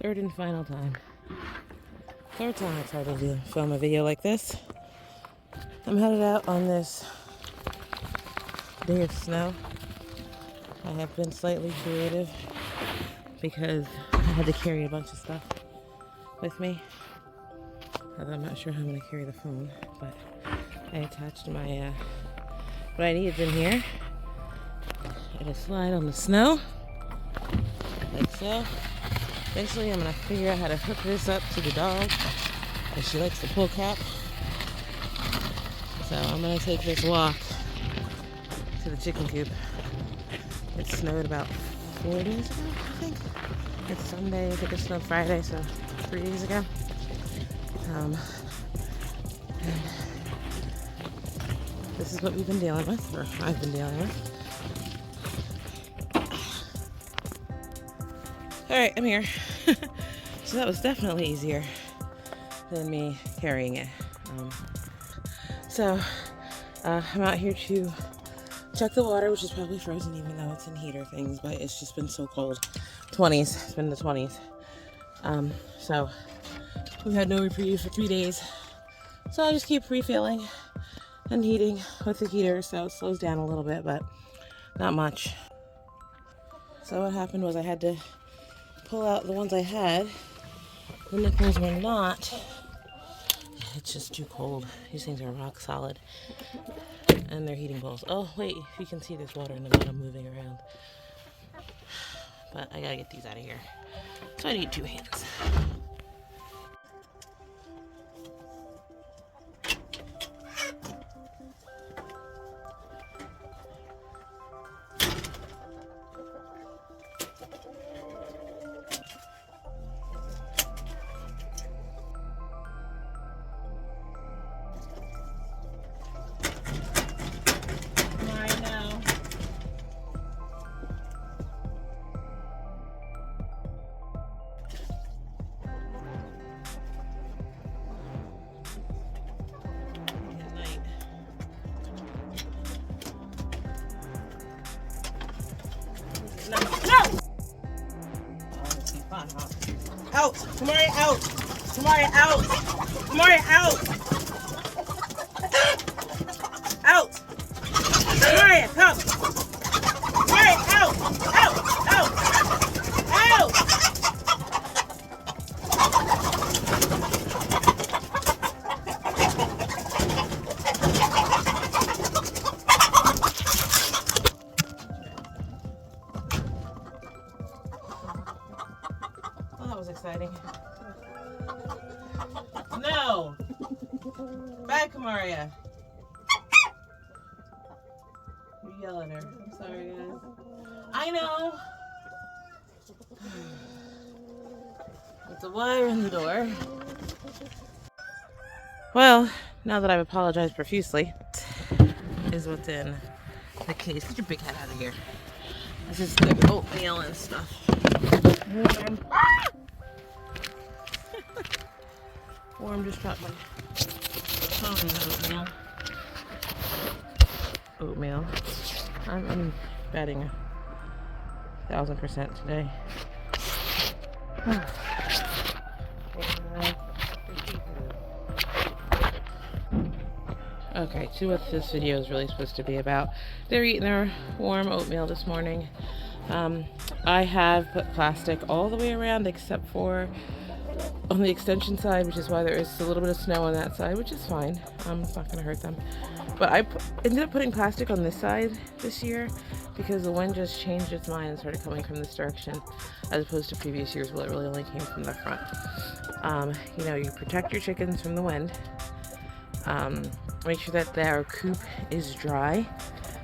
Third and final time. Third time I tried to film a video like this. I'm headed out on this day of snow. I have been slightly creative because I had to carry a bunch of stuff with me. I'm not sure how I'm going to carry the phone, but I attached my what I needed in here. I just slide on the snow like so. Eventually I'm going to figure out how to hook this up to the dog, because she likes the pull cap. So I'm going to take this walk to the chicken coop. It snowed about 4 days ago, I think. It's Sunday, I think it snowed Friday, so 3 days ago. And this is what we've been dealing with, or I've been dealing with. Alright, I'm here. So that was definitely easier than me carrying it. I'm out here to check the water, which is probably frozen even though it's in heater things, but it's just been so cold. 20s, it's been in the 20s. So we've had no reprieve for 3 days. So I just keep refilling and heating with the heater, so it slows down a little bit, but not much. So what happened was I had to pull out the ones I had. The nipples were not. It's just too cold. These things are rock solid. And they're heating bowls. Oh, wait, if you can see there's water in the bottom moving around. But I gotta get these out of here. So I need 2 hands. No! Oh, this is fun, huh? Out! Kamaria, out! Kamaria, out! Kamaria, out! Out! Kamaria, come! Kamaria, out! Out! Out! Out! That was exciting. No! Back, Kamaria. You yell at her. I'm sorry, guys. I know! It's a wire in the door. Well, now that I've apologized profusely, is what's in the case. Get your big head out of here. This is the oatmeal and stuff. Warm just dropped my phone. Oatmeal. I'm betting 1,000% today. Okay, to what this video is really supposed to be about. They're eating their warm oatmeal this morning. I have put plastic all the way around except for on the extension side, which is why there is a little bit of snow on that side, which is fine. It's not going to hurt them. But I ended up putting plastic on this side this year because the wind just changed its mind and started coming from this direction, as opposed to previous years where it really only came from the front. You know, you protect your chickens from the wind. Make sure that their coop is dry,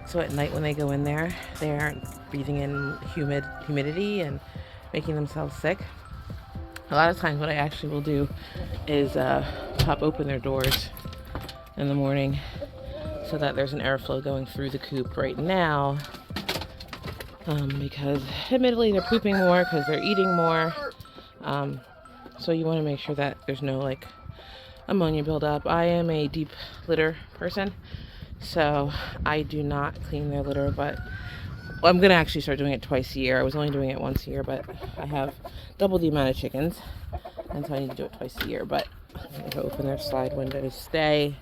so at night when they go in there, they aren't breathing in humidity and making themselves sick. A lot of times what I actually will do is pop open their doors in the morning so that there's an airflow going through the coop right now, because admittedly they're pooping more because they're eating more, so you want to make sure that there's no like ammonia buildup. I am a deep litter person, so I do not clean their litter, but Well, I'm gonna actually start doing it twice a year. I was only doing it once a year, but I have double the amount of chickens, and so I need to do it twice a year. But I'm gonna go open their slide windows. Stay.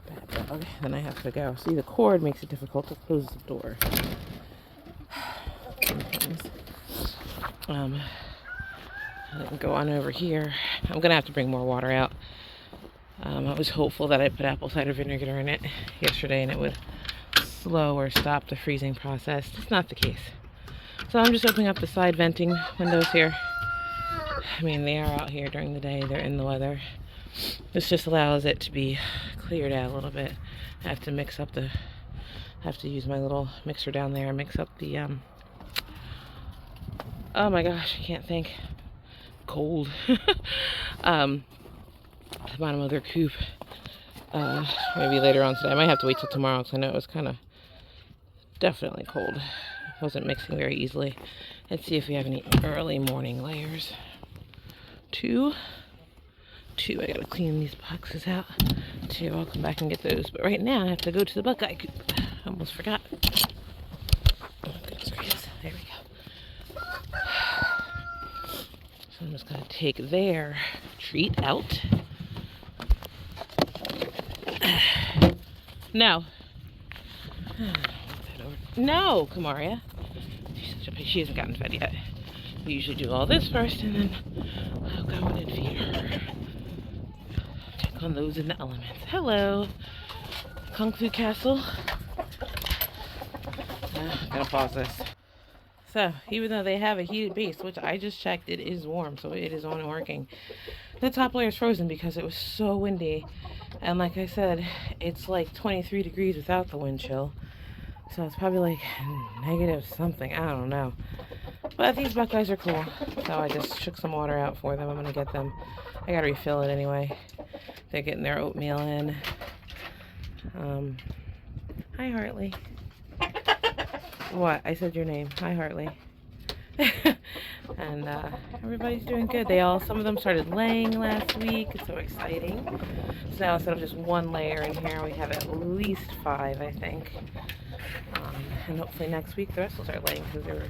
Bad dog. Then I have to go. See, the cord makes it difficult to close the door. Sometimes. I can go on over here. I'm gonna have to bring more water out. I was hopeful that I put apple cider vinegar in it yesterday and it would slow or stop the freezing process. It's not the case. So I'm just opening up the side venting windows here. I mean, they are out here during the day. They're in the weather. This just allows it to be cleared out a little bit. I have to mix up the, I have to use my little mixer down there and mix up the, oh my gosh, I can't think. Cold. The bottom of their coop. Maybe later on today. I might have to wait till tomorrow because I know it was kind of definitely cold. It wasn't mixing very easily. Let's see if we have any early morning layers. Two. I gotta clean these boxes out. Two, I'll come back and get those. But right now I have to go to the Buckeye coop. I almost forgot. Oh goodness gracious. There we go. So I'm just gonna take their treat out. No. No, Kamaria. She's such a pig. She hasn't gotten fed yet. We usually do all this first and then I'll go in and feed her. Check on those in the elements. Hello. Kung Fu Castle. I'm gonna pause this. So, even though they have a heated base, which I just checked, it is warm, so it is on and working. The top layer is frozen because it was so windy. And like I said, it's like 23 degrees without the wind chill. So it's probably like negative something. I don't know. But these Buckeyes are cool. So I just shook some water out for them. I'm going to get them. I got to refill it anyway. They're getting their oatmeal in. Hi, Hartley. What? I said your name. Hi, Hartley. And everybody's doing good. Some of them started laying last week. It's so exciting. So now instead of just one layer in here, we have at least 5, I think. And hopefully next week the rest will start laying because they were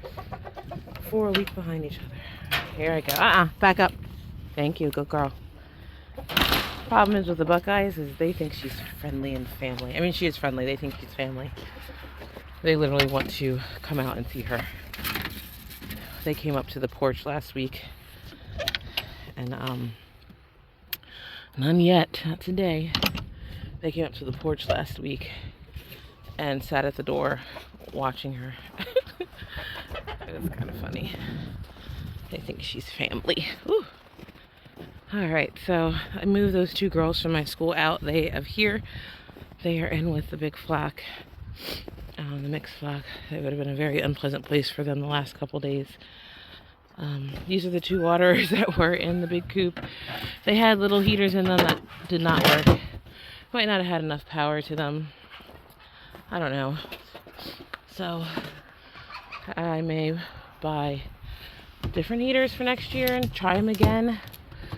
4 weeks behind each other. Here I go. Back up. Thank you. Good girl. Problem is with the Buckeyes is they think she's friendly and family. I mean, she is friendly. They think she's family. They literally want to come out and see her. They came up to the porch last week, and none yet, not today. They came up to the porch last week and sat at the door watching her. It was kind of funny. They think she's family. Whew. All right, so I moved those 2 girls from my school out. They are here. They are in with the big flock. The mixed flock. It would have been a very unpleasant place for them the last couple days. These are the 2 waterers that were in the big coop. They had little heaters in them that did not work. Might not have had enough power to them. I don't know. So I may buy different heaters for next year and try them again.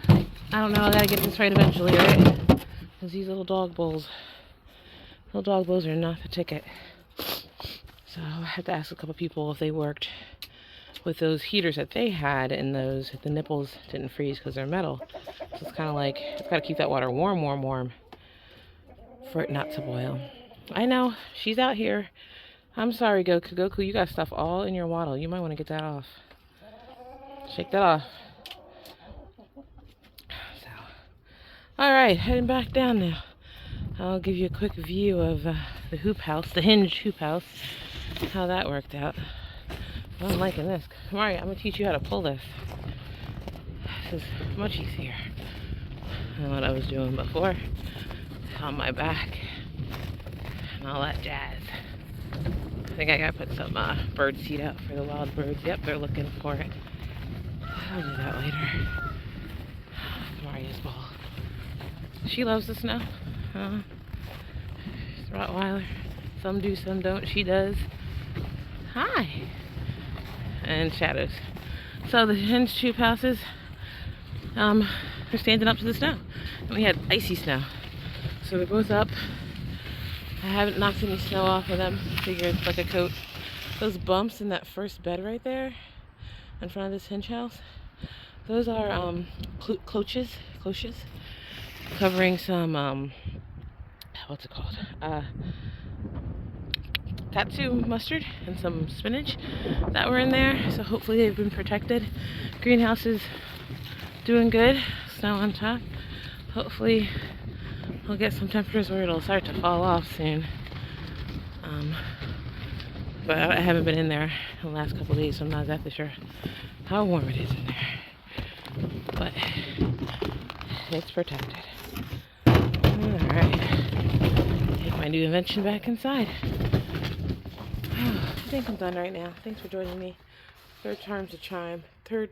I don't know. I gotta get this right eventually, right? Because these little dog bowls are not the ticket. So I have to ask a couple people if they worked with those heaters that they had, and the nipples didn't freeze because they're metal. So it's kind of like, it's got to keep that water warm for it not to boil. I know, she's out here. I'm sorry, Goku. Goku, you got stuff all in your waddle. You might want to get that off. Shake that off. So, all right, heading back down now. I'll give you a quick view of the hoop house, the hinged hoop house, how that worked out. I'm liking this. Kamaria, I'm going to teach you how to pull this. This is much easier than what I was doing before. On my back and all that jazz. I think I got to put some bird seed out for the wild birds. Yep, they're looking for it. I'll do that later. Kamaria's ball. She loves the snow. She's a Rottweiler. Some do, some don't. She does. Hi. And shadows. So the hens' hoop houses, they're standing up to the snow. And we had icy snow. So they're both up. I haven't knocked any snow off of them. Figure it's like a coat. those bumps in that first bed right there in front of this hinge house, those are cloches covering some what's it called, katsu mustard and some spinach that were in there. So hopefully they've been protected. Greenhouse is doing good, snow on top. Hopefully I'll get some temperatures where it'll start to fall off soon. But I haven't been in there in the last couple of days, so I'm not exactly sure how warm it is in there. But it's protected. Alright. Take my new invention back inside. I think I'm done right now. Thanks for joining me. Third time's the charm. See,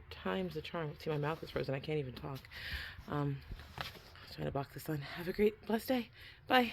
my mouth is frozen. I can't even talk. Trying to block the sun. Have a great, blessed day. Bye.